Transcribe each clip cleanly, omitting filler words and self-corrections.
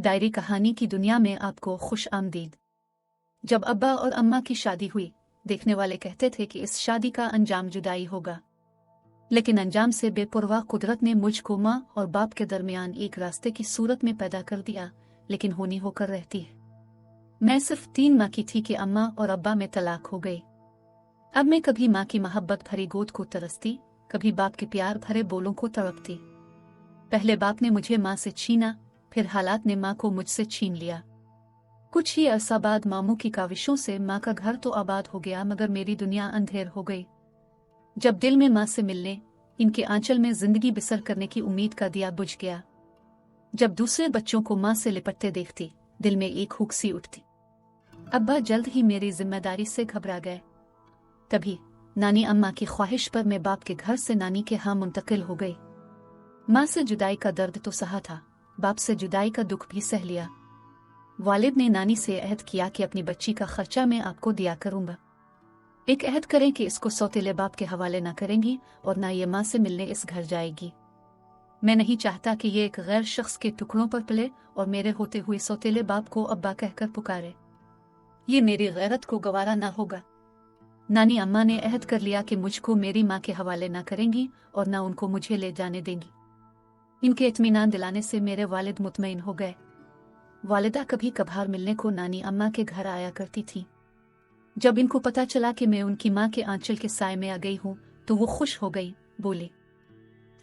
Diary कहानी की दुनिया में आपको खुश आमदीद। जब अब्बा और अम्मा की शादी हुई, देखने वाले कहते थे कि इस शादी का अंजाम जुदाई होगा, लेकिन अंजाम से बेपरवाह कुदरत ने मुझको माँ और बाप के दरमियान एक रास्ते की सूरत में पैदा कर दिया, लेकिन होनी होकर रहती है। मैं सिर्फ 3 माह की थी कि अम्मा और अब्बा में तलाक हो गई। अब मैं कभी माँ की मोहब्बत भरी गोद को तरसती, कभी बाप के प्यार भरे बोलों को तड़पती। पहले बाप ने मुझे माँ से छीना, फिर हालात ने माँ को मुझसे छीन लिया। कुछ ही अरसा बाद मामू की काविशों से माँ का घर तो आबाद हो गया, मगर मेरी दुनिया अंधेर हो गई। जब दिल में माँ से मिलने, इनके आंचल में जिंदगी बसर करने की उम्मीद का दिया बुझ गया। जब दूसरे बच्चों को माँ से लिपटते देखती, दिल में एक हुक सी उठती। अब्बा जल्द ही मेरी जिम्मेदारी से घबरा गए। तभी नानी अम्मा की ख्वाहिश पर मैं बाप के घर से नानी के यहाँ मुंतकिल हो गई। माँ से जुदाई का दर्द तो सहा था, बाप से जुदाई का दुख भी सह लिया। वालिद ने नानी से अहद किया कि अपनी बच्ची का खर्चा मैं आपको दिया करूंगा। एक अहद करें कि इसको सौतेले बाप के हवाले ना करेंगी और ना ये माँ से मिलने इस घर जाएगी। मैं नहीं चाहता कि ये एक गैर शख्स के टुकड़ों पर पले और मेरे होते हुए सौतेले बाप को अब्बा कहकर पुकारे। ये मेरी गैरत को गवारा ना होगा। नानी अम्मा ने अहद कर लिया कि मुझको मेरी माँ के हवाले ना करेंगी और ना उनको मुझे ले जाने देंगी। इनके इत्मीनान दिलाने से मेरे वालिद मुतमईन हो गए। वालिदा कभी कभार मिलने को नानी अम्मा के घर आया करती थी। जब इनको पता चला कि मैं उनकी माँ के आंचल के साए में आ गई हूँ, तो वो खुश हो गई, बोले,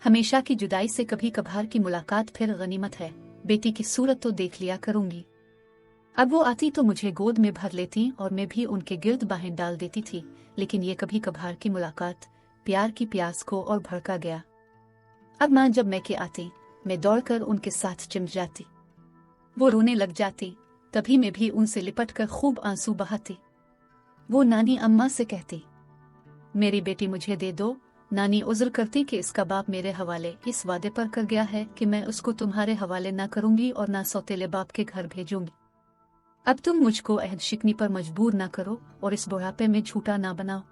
हमेशा की जुदाई से कभी कभार की मुलाकात फिर गनीमत है, बेटी की सूरत तो देख लिया करूंगी। अब वो आती तो मुझे गोद में भर लेती और मैं भी उनके गिर्द बाहें डाल देती थी, लेकिन ये कभी कभार की मुलाकात प्यार की प्यास को और भड़का गया। अब माँ जब मैं के आती, मैं दौड़कर उनके साथ चिमट जाती। वो रोने लग जाती, तभी मैं भी उनसे लिपटकर खूब आंसू बहाती। वो नानी अम्मा से कहती, मेरी बेटी मुझे दे दो। नानी उज़्र करती कि इसका बाप मेरे हवाले इस वादे पर कर गया है कि मैं उसको तुम्हारे हवाले ना करूंगी और ना सौतेले बाप के घर भेजूंगी। अब तुम मुझको अहद शिकनी पर मजबूर ना करो और इस बुढ़ापे में झूठा ना बनाओ।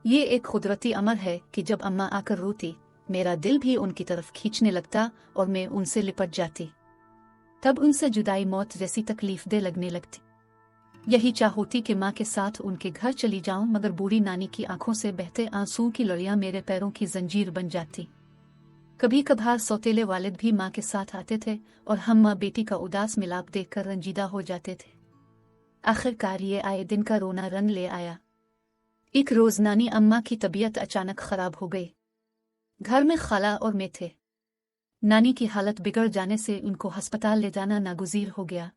ये एक कुदरती अमर है कि जब अम्मा आकर रोती, मेरा दिल भी उनकी तरफ खींचने लगता और मैं उनसे लिपट जाती। तब उनसे जुदाई मौत जैसी तकलीफ दे लगने लगती। यही चाह होती कि माँ के साथ उनके घर चली जाऊं, मगर बूढ़ी नानी की आंखों से बहते आंसुओं की लड़ियां मेरे पैरों की जंजीर बन जाती। कभी कभार सौतेले वालिद भी माँ के साथ आते थे और हम माँ बेटी का उदास मिलाप देखकर रंजीदा हो जाते थे। आखिरकार ये आए दिन का रोना रंग ले आया। एक रोज नानी अम्मा की तबीयत अचानक खराब हो गई। घर में खाला और मैं थे। नानी की हालत बिगड़ जाने से उनको अस्पताल ले जाना नागुज़ीर हो गया।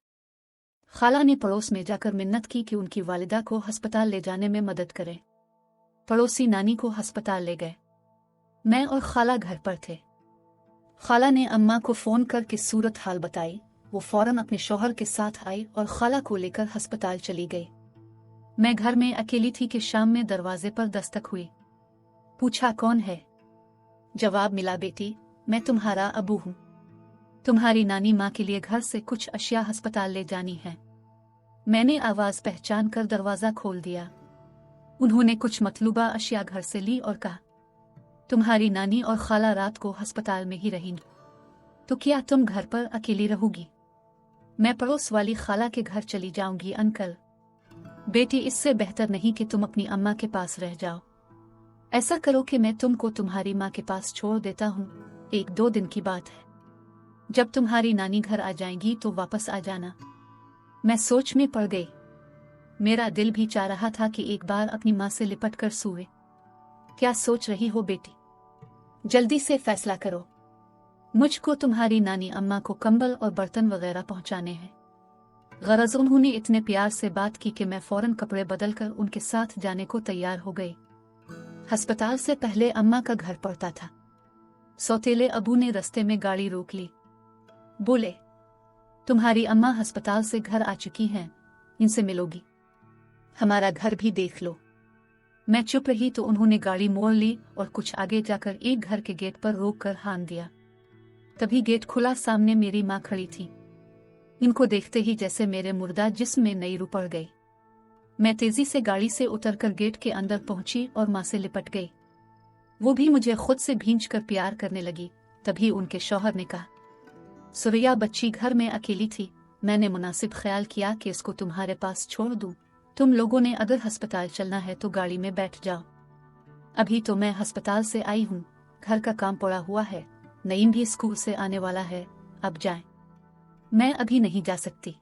खाला ने पड़ोस में जाकर मिन्नत की कि उनकी वालिदा को अस्पताल ले जाने में मदद करे। पड़ोसी नानी को अस्पताल ले गए। मैं और खाला घर पर थे। खाला ने अम्मा को फोन करके सूरत हाल बताई। वो फौरन अपने शौहर के साथ आई और खाला को लेकर अस्पताल चली गई। मैं घर में अकेली थी कि शाम में दरवाजे पर दस्तक हुई। पूछा, कौन है? जवाब मिला, बेटी, मैं तुम्हारा अबू हूँ। तुम्हारी नानी माँ के लिए घर से कुछ अशिया अस्पताल ले जानी है। मैंने आवाज पहचान कर दरवाजा खोल दिया। उन्होंने कुछ मतलूबा अशिया घर से ली और कहा, तुम्हारी नानी और खाला रात को अस्पताल में ही रहेंगी, तो क्या तुम घर पर अकेली रहोगी? मैं पड़ोस वाली खाला के घर चली जाऊंगी। अंकल, बेटी, इससे बेहतर नहीं कि तुम अपनी अम्मा के पास रह जाओ। ऐसा करो कि मैं तुमको तुम्हारी माँ के पास छोड़ देता हूँ। 1-2 दिन की बात है। जब तुम्हारी नानी घर आ जाएंगी तो वापस आ जाना। मैं सोच में पड़ गई। मेरा दिल भी चाह रहा था कि एक बार अपनी माँ से लिपट कर सोए। क्या सोच रही हो बेटी? जल्दी से फैसला करो। मुझको तुम्हारी नानी अम्मा को कंबल और बर्तन वगैरह पहुंचाने हैं। गरज उन्होंने इतने प्यार से बात की कि मैं फौरन कपड़े बदलकर उनके साथ जाने को तैयार हो गई। अस्पताल से पहले अम्मा का घर पड़ता था। सौतेले अबू ने रास्ते में गाड़ी रोक ली। बोले, तुम्हारी अम्मा अस्पताल से घर आ चुकी हैं, इनसे मिलोगी। हमारा घर भी देख लो। मैं चुप रही तो उन्होंने गाड़ी मोड़ ली और कुछ आगे जाकर एक घर के गेट पर रोक कर हान दिया। तभी गेट खुला, सामने मेरी माँ खड़ी थी। इनको देखते ही जैसे मेरे मुर्दा जिस्म में नई रूह पड़ गई। मैं तेजी से गाड़ी से उतरकर गेट के अंदर पहुंची और माँ से लिपट गई। वो भी मुझे खुद से भींच कर प्यार करने लगी। तभी उनके शौहर ने कहा, सुरैया बच्ची घर में अकेली थी। मैंने मुनासिब ख्याल किया कि इसको तुम्हारे पास छोड़ दूं। तुम लोगों ने अगर अस्पताल चलना है तो गाड़ी में बैठ जाओ। अभी तो मैं अस्पताल से आई हूँ, घर का काम पड़ा हुआ है, नईम भी स्कूल से आने वाला है, अब जाएं। मैं अभी नहीं जा सकती।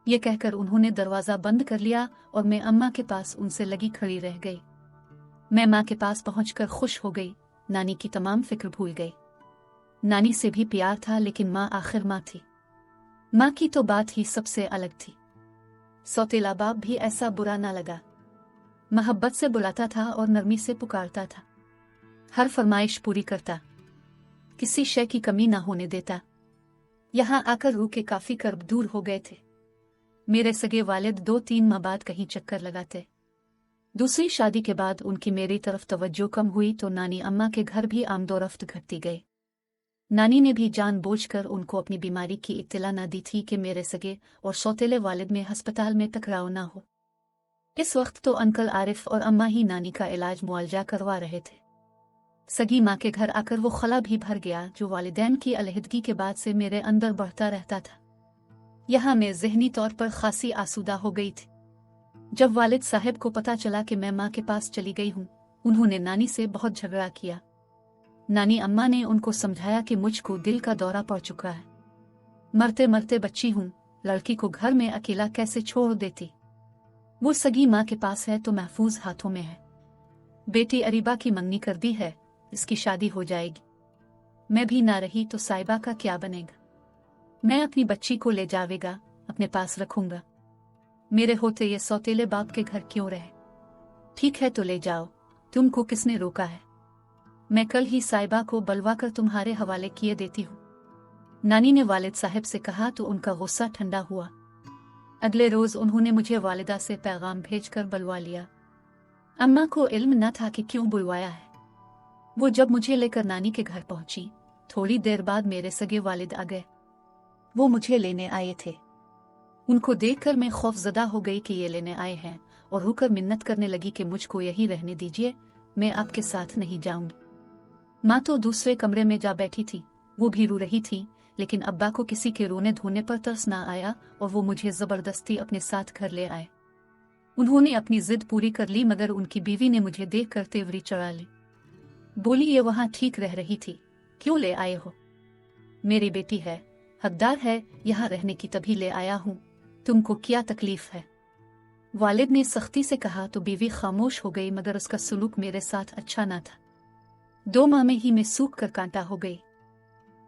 ये कहकर उन्होंने दरवाजा बंद कर लिया और मैं अम्मा के पास उनसे लगी खड़ी रह गई। मैं माँ के पास पहुंचकर खुश हो गई। नानी की तमाम फिक्र भूल गई। नानी से भी प्यार था, लेकिन माँ आखिर माँ थी। माँ की तो बात ही सबसे अलग थी। सौतेला बाप भी ऐसा बुरा ना लगा। मोहब्बत से बुलाता था और नरमी से पुकारता था। हर फरमाइश पूरी करता, किसी शय की कमी ना होने देता। यहाँ आकर रूह के काफी कर्ब दूर हो गए थे। मेरे सगे वालिद 2-3 माह बाद कहीं चक्कर लगाते। दूसरी शादी के बाद उनकी मेरी तरफ तवज्जो कम हुई तो नानी अम्मा के घर भी आमदोरफ्त घटती गई। नानी ने भी जानबूझकर उनको अपनी बीमारी की इत्तला न दी थी कि मेरे सगे और सौतेले वालिद में अस्पताल में टकराव ना हो। इस वक्त तो अंकल आरिफ और अम्मा ही नानी का इलाज मुआवजा करवा रहे थे। सगी माँ के घर आकर वो खला भी भर गया जो वालिदैन की अलहदगी के बाद से मेरे अंदर बढ़ता रहता था। यहाँ मैं ज़हनी तौर पर खासी आसूदा हो गई थी। जब वालिद साहब को पता चला कि मैं माँ के पास चली गई हूँ, उन्होंने नानी से बहुत झगड़ा किया। नानी अम्मा ने उनको समझाया कि मुझको दिल का दौरा पड़ चुका है, मरते मरते बच्ची हूँ, लड़की को घर में अकेला कैसे छोड़ देती। वो सगी माँ के पास है तो महफूज हाथों में है। बेटी अरीबा की मंगनी कर दी है, इसकी शादी हो जाएगी। मैं भी ना रही तो साहिबा का क्या बनेगा। मैं अपनी बच्ची को ले जावेगा, अपने पास रखूंगा। मेरे होते ये सौतेले बाप के घर क्यों रहे। ठीक है तो ले जाओ, तुमको किसने रोका है। मैं कल ही साहिबा को बलवा कर तुम्हारे हवाले किए देती हूँ। नानी ने वालिद साहब से कहा तो उनका गुस्सा ठंडा हुआ। अगले रोज उन्होंने मुझे वालिदा से पैगाम भेजकर बुलवा लिया। अम्मा को इल्म न था कि क्यों बुलवाया है। वो जब मुझे लेकर नानी के घर पहुंची, थोड़ी देर बाद मेरे सगे वालिद आ गए। वो मुझे लेने आए थे। उनको देखकर मैं खौफजदा हो गई कि ये लेने आए हैं और रुकर मिन्नत करने लगी कि मुझको यही रहने दीजिए, मैं आपके साथ नहीं जाऊंगी। माँ तो दूसरे कमरे में जा बैठी थी, वो भी रो रही थी, लेकिन अब्बा को किसी के रोने धोने पर तरस ना आया और वो मुझे जबरदस्ती अपने साथ घर ले आए। उन्होंने अपनी जिद पूरी कर ली, मगर उनकी बीवी ने मुझे देख कर तेवरी चढ़ा ली। बोली, ये वहां ठीक रह रही थी, क्यों ले आए हो। मेरी बेटी है, हकदार है, यहाँ रहने की तभी ले आया हूँ, तुमको क्या तकलीफ है। वालिद ने सख्ती से कहा तो बीवी खामोश हो गई, मगर उसका सुलूक मेरे साथ अच्छा ना था। 2 माह में ही मैं सूख कर कांटा हो गई।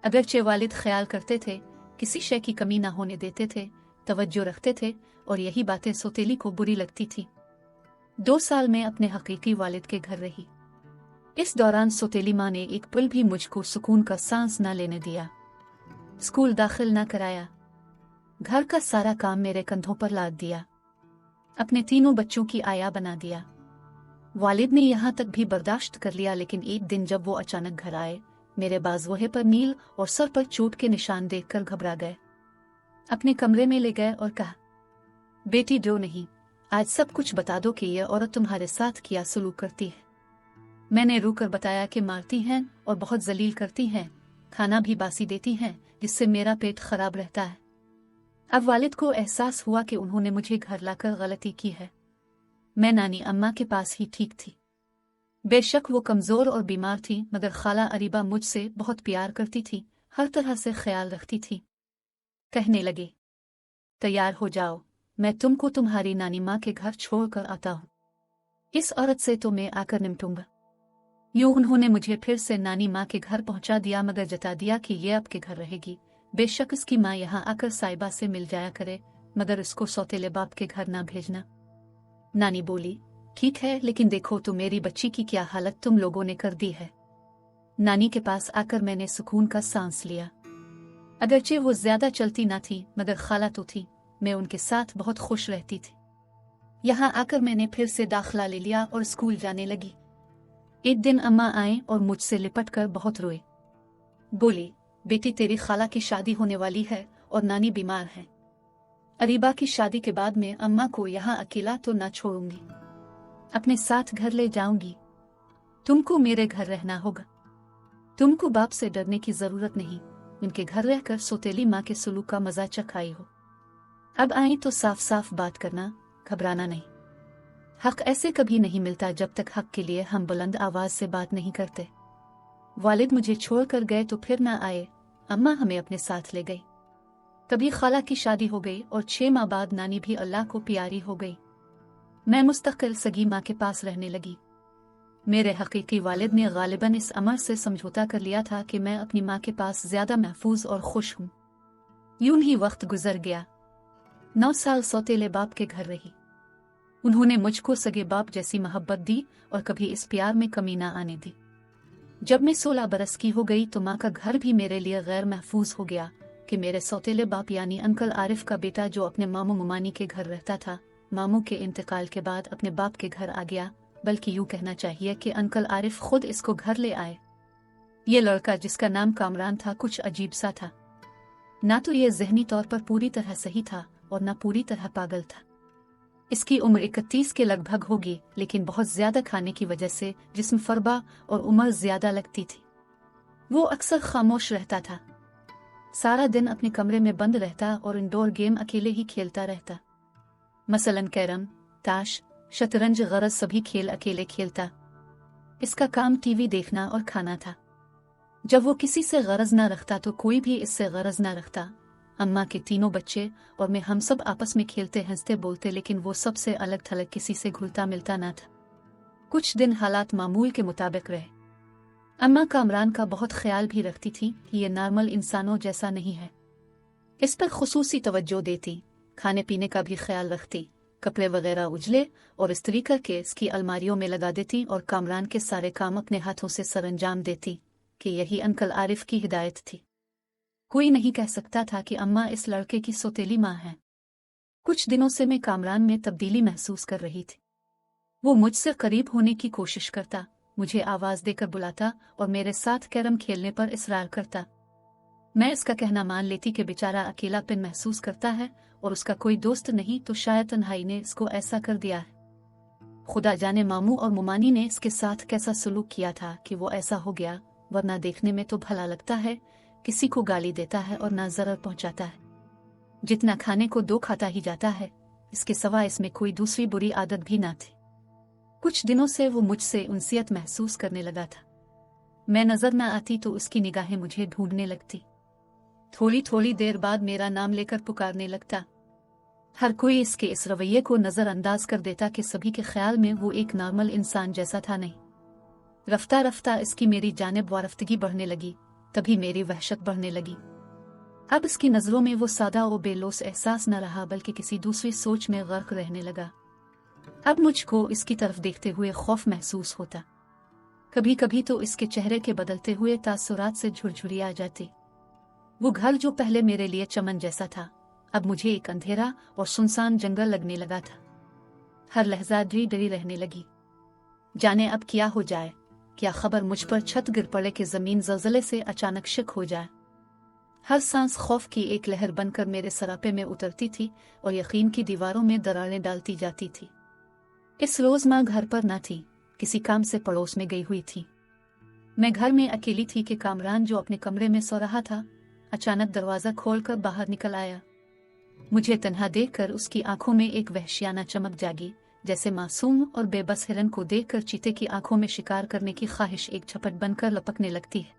अगरचे वालिद ख्याल करते थे, किसी शय की कमी ना होने देते थे, तवज्जो रखते थे, और यही बातें सौतेली को बुरी लगती थी। 2 साल में अपने हकीकी वालिद के घर रही। इस दौरान सौतेली माँ ने एक पल भी मुझको सुकून का सांस न लेने दिया। स्कूल दाखिल न कराया, घर का सारा काम मेरे कंधों पर लाद दिया, अपने 3 बच्चों की आया बना दिया। वालिद ने यहाँ तक भी बर्दाश्त कर लिया, लेकिन एक दिन जब वो अचानक घर आए, मेरे बाजुए पर नील और सर पर चोट के निशान देखकर घबरा गए। अपने कमरे में ले गए और कहा, बेटी डरो नहीं, आज सब कुछ बता दो कि ये औरत तुम्हारे साथ क्या सलूक करती है। मैंने रोकर बताया कि मारती हैं और बहुत जलील करती हैं, खाना भी बासी देती हैं, जिससे मेरा पेट खराब रहता है। अब वालिद को एहसास हुआ कि उन्होंने मुझे घर लाकर गलती की है। मैं नानी अम्मा के पास ही ठीक थी। बेशक वो कमजोर और बीमार थी, मगर खाला अरीबा मुझसे बहुत प्यार करती थी, हर तरह से ख्याल रखती थी। कहने लगे, तैयार हो जाओ, मैं तुमको तुम्हारी नानी माँ के घर छोड़कर आता हूँ। इस औरत से तो मैं आकर निपटूंगा। यूं उन्होंने मुझे फिर से नानी माँ के घर पहुंचा दिया, मगर जता दिया कि ये आपके घर रहेगी। बेशक इसकी माँ यहाँ आकर साहिबा से मिल जाया करे, मगर इसको सौतेले बाप के घर ना भेजना। नानी बोली, ठीक है, लेकिन देखो तो मेरी बच्ची की क्या हालत तुम लोगों ने कर दी है। नानी के पास आकर मैंने सुकून का सांस लिया। अगरचे वो ज्यादा चलती ना थी, मगर खाला तो थी, मैं उनके साथ बहुत खुश रहती थी। यहाँ आकर मैंने फिर से दाखिला ले लिया और स्कूल जाने लगी। एक दिन अम्मा आए और मुझसे लिपट कर बहुत रोए। बोली, बेटी तेरी खाला की शादी होने वाली है और नानी बीमार है। अरीबा की शादी के बाद मैं अम्मा को यहाँ अकेला तो ना छोड़ूंगी, अपने साथ घर ले जाऊंगी। तुमको मेरे घर रहना होगा। तुमको बाप से डरने की जरूरत नहीं, उनके घर रहकर सौतेली माँ के सुलूक का मजा चखाई हो। अब आई तो साफ साफ बात करना, घबराना नहीं। हक ऐसे कभी नहीं मिलता जब तक हक के लिए हम बुलंद आवाज से बात नहीं करते। वालिद मुझे छोड़कर गए तो फिर ना आए, अम्मा हमें अपने साथ ले गई। तभी खाला की शादी हो गई और 6 माह बाद नानी भी अल्लाह को प्यारी हो गई। मैं मुस्तकिल सगी माँ के पास रहने लगी। मेरे हकीकी वालिद ने गालिबन इस अमर से समझौता कर लिया था कि मैं अपनी माँ के पास ज्यादा महफूज और खुश हूँ। यूं ही वक्त गुजर गया। 9 साल सौतेले बाप के घर रही। उन्होंने मुझको सगे बाप जैसी मोहब्बत दी और कभी इस प्यार में कमी ना आने दी। जब मैं 16 बरस की हो गई तो माँ का घर भी मेरे लिए गैर महफूज हो गया कि मेरे सौतेले बाप यानी अंकल आरिफ का बेटा जो अपने मामू मुमानी के घर रहता था, मामू के इंतकाल के बाद अपने बाप के घर आ गया। बल्कि यूं कहना चाहिए कि अंकल आरिफ खुद इसको घर ले आए। ये लड़का जिसका नाम कामरान था कुछ अजीब सा था। ना तो ये जहनी तौर पर पूरी तरह सही था और ना पूरी तरह पागल था। इसकी उम्र 31 के लगभग होगी, लेकिन बहुत ज्यादा खाने की वजह से जिस्म फरबा और उम्र ज्यादा लगती थी। वो अक्सर खामोश रहता था, सारा दिन अपने कमरे में बंद रहता और इंडोर गेम अकेले ही खेलता रहता। मसलन कैरम, ताश, शतरंज गरज सभी खेल अकेले खेलता। इसका काम टीवी देखना और खाना था। जब वो किसी से गरज ना रखता तो कोई भी इससे गरज ना रखता। अम्मा के तीनों बच्चे और मैं हम सब आपस में खेलते हंसते बोलते, लेकिन वो सबसे अलग थलग किसी से घुलता मिलता ना था। कुछ दिन हालात मामूल के मुताबिक रहे। अम्मा कामरान का बहुत ख्याल भी रखती थी कि ये नॉर्मल इंसानों जैसा नहीं है। इस पर खुसूसी तवज्जो देती, खाने पीने का भी ख्याल रखती, कपड़े वगैरह उजले और इस्त्री करके इसकी अलमारियों में लगा देती और कामरान के सारे काम अपने हाथों से सरंजाम देती कि यही अंकल आरिफ की हिदायत थी। कोई नहीं कह सकता था कि अम्मा इस लड़के की सौतेली माँ है। कुछ दिनों से मैं कामरान में तब्दीली महसूस कर रही थी। वो मुझसे करीब होने की कोशिश करता, मुझे आवाज देकर बुलाता और मेरे साथ कैरम खेलने पर इसरार करता। मैं इसका कहना मान लेती कि बेचारा अकेलापन महसूस करता है और उसका कोई दोस्त नहीं, तो शायद तन्हाई ने इसको ऐसा कर दिया है। खुदा जाने मामू और मुमानी ने इसके साथ कैसा सलूक किया था कि वो ऐसा हो गया, वरना देखने में तो भला लगता है, किसी को गाली देता है और ना जरर पहुंचाता है। जितना खाने को 2 खाता ही जाता है, इसके सिवा इसमें कोई दूसरी बुरी आदत भी ना थी। कुछ दिनों से वो मुझसे उनसियत महसूस करने लगा था। मैं नजर ना आती तो उसकी निगाहें मुझे ढूंढने लगती। थोड़ी थोड़ी देर बाद मेरा नाम लेकर पुकारने लगता। हर कोई इसके इस रवैये को नजरअंदाज कर देता कि सभी के ख्याल में वो एक नॉर्मल इंसान जैसा था नहीं। रफ्ता रफ्ता इसकी मेरी जानिब वारफ्तगी बढ़ने लगी, तभी मेरी वहशत बढ़ने लगी। अब इसकी नजरों में वो सादा और बेलोस एहसास न रहा, बल्कि किसी दूसरी सोच में गर्क रहने लगा। अब मुझको इसकी तरफ देखते हुए खौफ महसूस होता। कभी कभी तो इसके चेहरे के बदलते हुए तासुरात से झुरझुरी आ जाती। वो घर जो पहले मेरे लिए चमन जैसा था, अब मुझे एक अंधेरा और सुनसान जंगल लगने लगा था। हर लहजा डरी रहने लगी, जाने अब क्या हो जाए। क्या खबर मुझ पर छत गिर पड़े कि जमीन ज़लज़ले से अचानक शिक हो जाए। हर सांस खौफ की एक लहर बनकर मेरे सरापे में उतरती थी और यकीन की दीवारों में दरारें डालती जाती थी। इस रोज माँ घर पर न थी, किसी काम से पड़ोस में गई हुई थी। मैं घर में अकेली थी कि कामरान जो अपने कमरे में सो रहा था, अचानक दरवाजा खोलकर बाहर निकल आया। मुझे तन्हा देखकर उसकी आंखों में एक वहशियाना चमक जागी, जैसे मासूम और बेबस हिरन को देखकर चीते की आंखों में शिकार करने की ख्वाहिश एक झपट बनकर लपकने लगती है।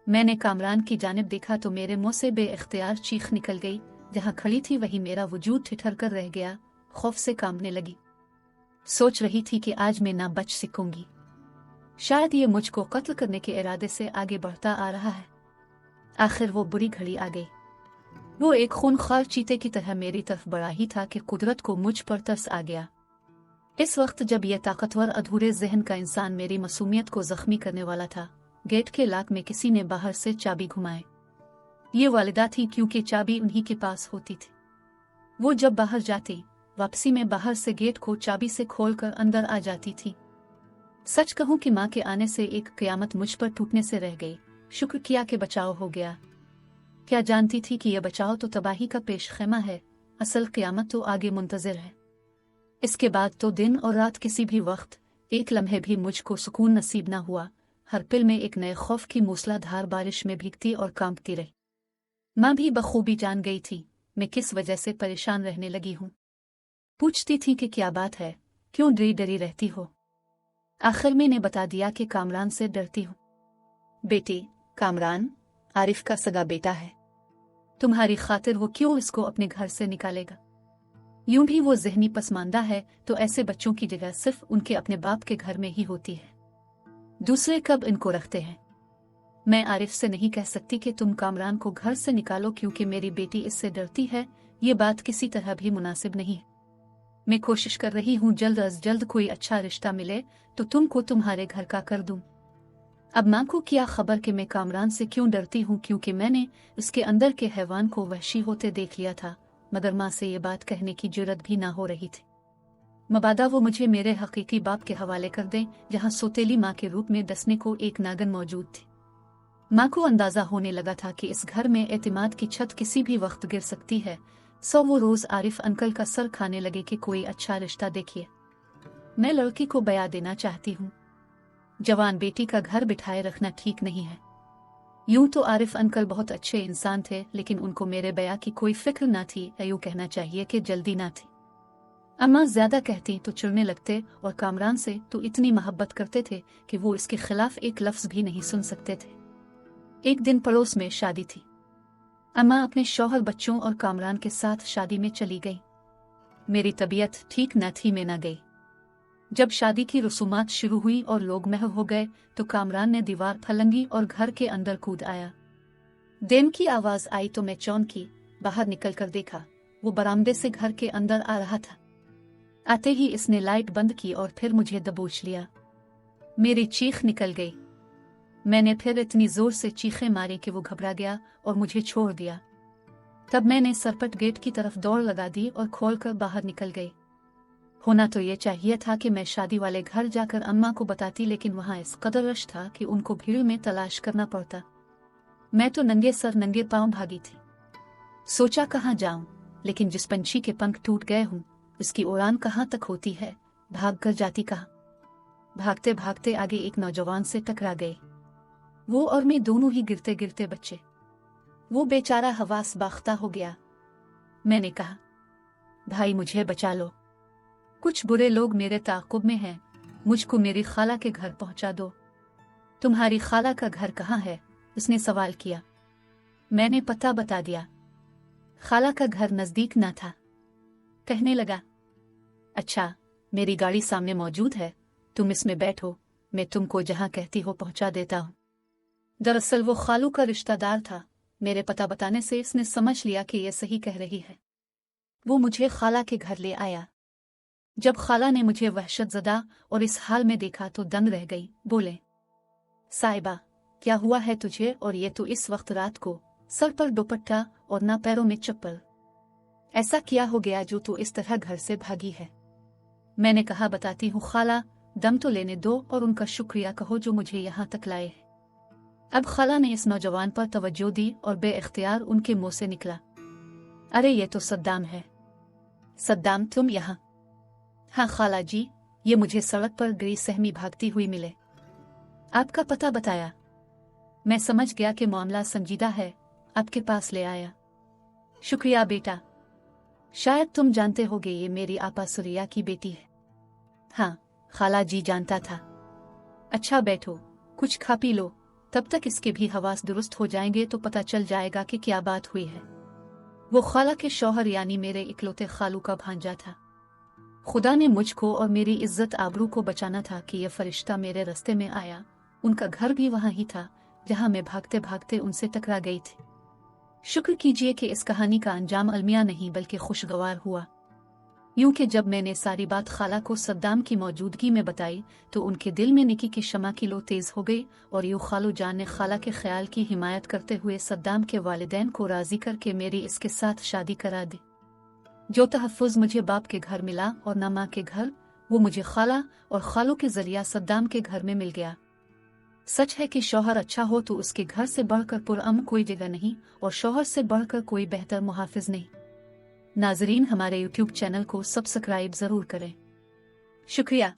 मैंने कामरान की जानिब देखा तो मेरे मुंह से बेइख्तियार चीख निकल गई। जहां खड़ी थी वहीं मेरा वजूद ठिठर कर रह गया, खौफ से कांपने लगी। सोच रही थी कि आज मैं ना बच सकूंगी। शायद ये मुझको कत्ल करने के इरादे से आगे बढ़ता आ रहा है। आखिर वो बुरी घड़ी आ गई। वो एक खूनख्वार चीते की तरह मेरी तरफ बढ़ा ही था कि कुदरत को मुझ पर तरस आ गया। इस वक्त जब यह ताकतवर अधूरे जहन का इंसान मेरी मासूमियत को जख्मी करने वाला था, गेट के लाक में किसी ने बाहर से चाबी घुमाए। ये वालिदा थी, क्योंकि चाबी उन्हीं के पास होती थी। वो जब बाहर जाती, वापसी में बाहर से गेट को चाबी से खोलकर अंदर आ जाती थी। सच कहूं कि माँ के आने से एक क़यामत मुझ पर टूटने से रह गई। शुक्र किया कि बचाव हो गया। क्या जानती थी कि यह बचाव तो तबाही का पेशखेमा है, असल क़यामत तो आगे मुंतज़िर है। इसके बाद तो दिन और रात किसी भी वक्त एक लम्हे भी मुझको सुकून नसीब न हुआ। हर पिल में एक नए खौफ की मूसलाधार बारिश में भीगती और कांपती रही। माँ भी बखूबी जान गई थी मैं किस वजह से परेशान रहने लगी हूँ। पूछती थी कि क्या बात है, क्यों डरी डरी रहती हो। आखिर मैंने बता दिया कि कामरान से डरती हूँ। बेटी, कामरान आरिफ का सगा बेटा है, तुम्हारी खातिर वो क्यों इसको अपने घर से निकालेगा। यूं भी वो ज़हनी पसमानदा है, तो ऐसे बच्चों की जगह सिर्फ उनके अपने बाप के घर में ही होती है, दूसरे कब इनको रखते हैं। मैं आरिफ से नहीं कह सकती कि तुम कामरान को घर से निकालो क्योंकि मेरी बेटी इससे डरती है, ये बात किसी तरह भी मुनासिब नहीं है। मैं कोशिश कर रही हूँ जल्द अज जल्द कोई अच्छा रिश्ता मिले तो तुमको तुम्हारे घर का कर दूं। अब माँ को क्या खबर कि मैं कामरान से क्यों डरती हूँ, क्योंकि मैंने उसके अंदर के हैवान को वहशी होते देख लिया था, मगर माँ से ये बात कहने की जुर्रत भी ना हो रही थी। मबादा वो मुझे मेरे हकीकी बाप के हवाले कर दें, जहाँ सोतेली माँ के रूप में डसने को एक नागन मौजूद थी। माँ को अंदाजा होने लगा था कि इस घर में एतमाद की छत किसी भी वक्त गिर सकती है, सो वो रोज आरिफ अंकल का सर खाने लगे कि कोई अच्छा रिश्ता देखिए। मैं लड़की को बया देना चाहती हूँ, जवान बेटी का घर बिठाए रखना ठीक नहीं है। यूं तो आरिफ अंकल बहुत अच्छे इंसान थे, लेकिन उनको मेरे बया की कोई फिक्र ना थी, या यूं कहना चाहिए कि जल्दी ना थी। अम्मा ज्यादा कहती तो चिढ़ने लगते, और कामरान से तो इतनी मोहब्बत करते थे कि वो इसके खिलाफ एक लफ्ज भी नहीं सुन सकते थे। एक दिन पड़ोस में शादी थी। अम्मा अपने शौहर, बच्चों और कामरान के साथ शादी में चली गई। मेरी तबीयत ठीक न थी, मैं न गई। जब शादी की रसूमात शुरू हुई और लोग महव हो गए तो कामरान ने दीवार फलंगी और घर के अंदर कूद आया। देम की आवाज आई तो मैं चौंकी, बाहर निकल कर देखा वो बरामदे से घर के अंदर आ रहा था। आते ही इसने लाइट बंद की और फिर मुझे दबोच लिया। मेरी चीख निकल गई। मैंने फिर इतनी जोर से चीखें मारी कि वो घबरा गया और मुझे छोड़ दिया। तब मैंने सरपट गेट की तरफ दौड़ लगा दी और खोलकर बाहर निकल गई। होना तो ये चाहिए था कि मैं शादी वाले घर जाकर अम्मा को बताती, लेकिन वहां इस कदर रश था कि उनको भीड़ में तलाश करना पड़ता। मैं तो नंगे सर नंगे पांव भागी थी। सोचा कहाँ जाऊं, लेकिन जिस पंछी के पंख टूट गए हूं उसकी उड़ान कहाँ तक होती है, भाग कर जाती कहाँ। भागते भागते आगे एक नौजवान से टकरा गए। वो और मैं दोनों ही गिरते गिरते बच्चे। वो बेचारा हवास बाख्ता हो गया। मैंने कहा, भाई मुझे बचा लो, कुछ बुरे लोग मेरे ताक़ुब में हैं, मुझको मेरी खाला के घर पहुंचा दो। तुम्हारी खाला का घर कहाँ है? उसने सवाल किया। मैंने पता बता दिया। खाला का घर नजदीक ना था। कहने लगा, अच्छा मेरी गाड़ी सामने मौजूद है, तुम इसमें बैठो, मैं तुमको जहां कहती हो पहुंचा देता हूं। दरअसल वो खालू का रिश्तेदार था। मेरे पता बताने से इसने समझ लिया कि यह सही कह रही है। वो मुझे खाला के घर ले आया। जब खाला ने मुझे वहशत ज़दा और इस हाल में देखा तो दंग रह गई। बोले, साहिबा क्या हुआ है तुझे, और ये तो इस वक्त रात को, सर पर दुपट्टा और ना पैरों में चप्पल, ऐसा क्या हो गया जो तू इस तरह घर से भागी है? मैंने कहा, बताती हूँ खाला, दम तो लेने दो और उनका शुक्रिया कहो जो मुझे यहाँ तक लाए। अब खाला ने इस नौजवान पर तवज्जो दी और बेइख्तियार उनके मुंह से निकला, अरे ये तो सद्दाम है। सद्दाम तुम यहाँ? हाँ खाला जी, ये मुझे सड़क पर गई सहमी भागती हुई मिले। आपका पता बताया। मैं समझ गया कि मामला संजीदा है, आपके पास ले आया। शुक्रिया बेटा। शायद तुम जानते होगे ये मेरी आपा सुरिया की बेटी है। हाँ खाला जी जानता था। अच्छा बैठो, कुछ खा पी लो, तब तक इसके भी हवास दुरुस्त हो जाएंगे तो पता चल जाएगा कि क्या बात हुई है। वो खाला के शौहर यानी मेरे इकलौते खालू का भांजा था। खुदा ने मुझको और मेरी इज्जत आबरू को बचाना था कि यह फरिश्ता मेरे रास्ते में आया। उनका घर भी वहां ही था जहां मैं भागते भागते उनसे टकरा गई थी। शुक्र कीजिए कि इस कहानी का अंजाम अलमिया नहीं बल्कि खुशगवार हुआ। यूं कि जब मैंने सारी बात खाला को सद्दाम की मौजूदगी में बताई तो उनके दिल में निकी की शमा की लो तेज हो गई, और यूं खालू जान ने खाला के ख्याल की हिमायत करते हुए सद्दाम के वालिदैन को राजी करके मेरी इसके साथ शादी करा दी। जो तहफ़्फ़ुज़ मुझे बाप के घर मिला और न माँ के घर, वो मुझे खाला और खालू के जरिया सद्दाम के घर में मिल गया। सच है कि शौहर अच्छा हो तो उसके घर से बढ़कर पुरअमन कोई जगह नहीं, और शौहर से बढ़कर कोई बेहतर मुहाफ़िज़ नहीं। नाज़रीन, हमारे YouTube चैनल को सब्सक्राइब ज़रूर करें। शुक्रिया।